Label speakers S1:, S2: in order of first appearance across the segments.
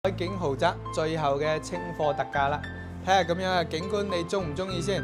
S1: 海景豪宅最後嘅清貨特價啦！睇下咁樣嘅景觀，你中唔中意先？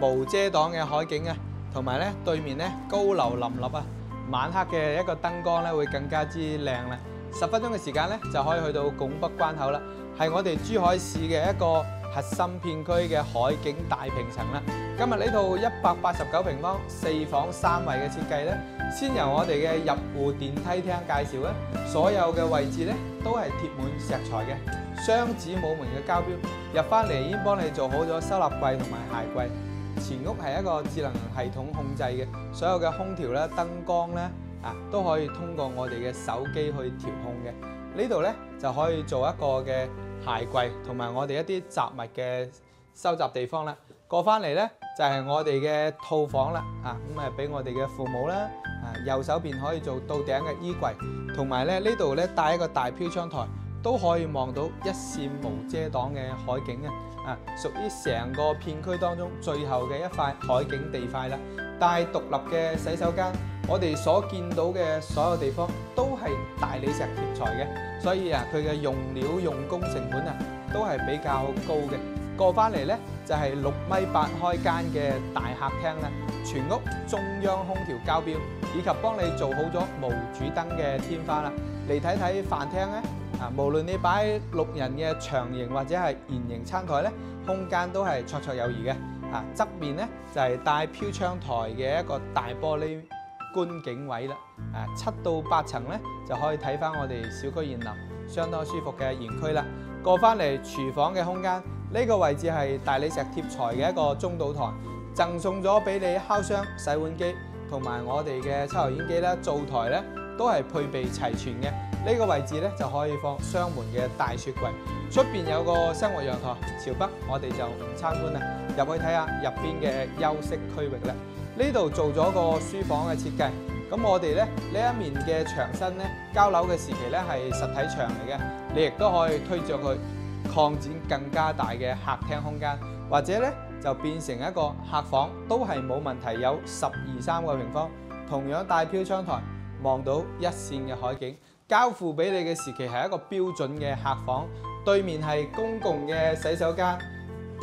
S1: 無遮擋嘅海景啊，同埋咧對面咧高樓林立啊，晚黑嘅一個燈光咧會更加之靚啦。10分鐘嘅時間咧就可以去到拱北關口啦，係我哋珠海市嘅一個核心片區嘅海景大平層啦。今日呢套189平方4房3衛嘅設計咧，先由我哋嘅入戶電梯廳介紹啦。所有嘅位置咧都係貼滿石材嘅雙子母門嘅膠標，入翻嚟已經幫你做好咗收納櫃同埋鞋櫃。前屋係一個智能系統控制嘅，所有嘅空調咧、燈光咧都可以通過我哋嘅手機去調控嘅。呢度咧就可以做一個嘅鞋櫃同埋我哋一啲雜物嘅收集地方啦。過翻嚟咧就係我哋嘅套房啦，咁俾我哋嘅父母啦，右手邊可以做到頂嘅衣櫃，同埋咧呢度咧帶一個大飄窗台，都可以望到一線無遮擋嘅海景屬於成個片區當中最後嘅一塊海景地塊啦。帶獨立嘅洗手間，我哋所見到嘅所有地方都係大理石貼材嘅，所以佢嘅用料用工成本都係比較高嘅。過翻嚟咧就係6.8米開間嘅大客廳啦，全屋中央空調交標，以及幫你做好咗無主燈嘅天花啦。嚟睇睇飯廳咧，無論你擺6人嘅長形或者係圓形餐台咧，空間都係綽綽有餘嘅。側面咧就係帶飄窗台嘅一個大玻璃觀景位啦。7到8層咧就可以睇翻我哋小區現樓，相當舒服嘅園區啦。過翻嚟廚房嘅空間，呢個位置係大理石貼材嘅一個中島台，贈送咗俾你烤箱、洗碗機同埋我哋嘅抽油煙機啦。灶台咧都係配備齊全嘅。呢個位置咧就可以放雙門嘅大雪櫃，出邊有個生活陽台，朝北我哋就唔參觀啦，入去睇下入邊嘅休息區域啦。呢度做咗個書房嘅設計，咁我哋咧呢一面嘅牆身咧交樓嘅時期咧係實體牆嚟嘅，你亦都可以推着佢擴展更加大嘅客廳空間，或者咧就變成一個客房都係冇問題，有12.3個平方，同樣帶飄窗台，望到一線嘅海景。交付俾你嘅時期係一個標準嘅客房，對面係公共嘅洗手間，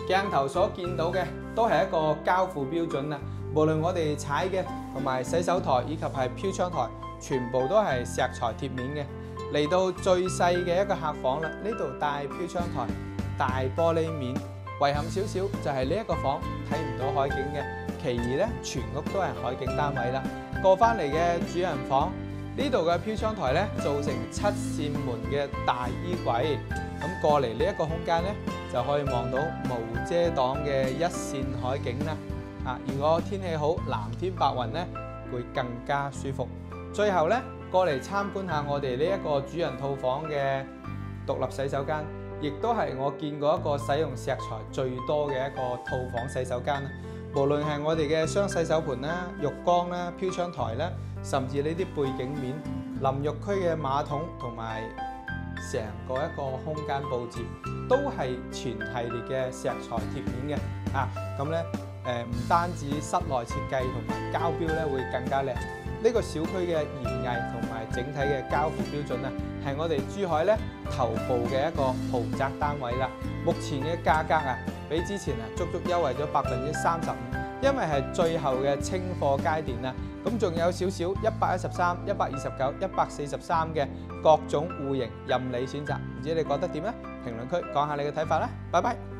S1: 鏡頭所見到嘅都係一個交付標準啦。無論我哋踩嘅同埋洗手台以及係飄窗台，全部都係石材貼面嘅。嚟到最細嘅一個客房啦，呢度帶飄窗台、大玻璃面，遺憾少少就係呢一個房睇唔到海景嘅，其餘咧全屋都係海景單位啦。過翻嚟嘅主人房。呢度嘅飄窗台咧做成7扇門嘅大衣櫃，咁過嚟呢一個空間咧就可以望到無遮擋嘅一線海景啦。如果天氣好，藍天白雲咧會更加舒服。最後咧過嚟參觀下我哋呢一個主人套房嘅獨立洗手間，亦都係我見過一個使用石材最多嘅一個套房洗手間啦。無論係我哋嘅雙洗手盆啦、浴缸啦、飄窗台啦，甚至呢啲背景面、淋浴區嘅馬桶同埋成個一個空間佈置，都係全系列嘅石材貼面嘅。咁咧唔單止室內設計同埋交標咧會更加靚，呢個小區嘅園藝同埋整體嘅交付標準係我哋珠海咧頭部嘅一個豪宅單位啦。目前嘅價格比之前足足優惠咗35%，因為係最後嘅清貨階段啦。咁仲有少少113、129、143嘅各種戶型任你選擇，唔知你覺得點呢？評論區講下你嘅睇法啦，拜拜。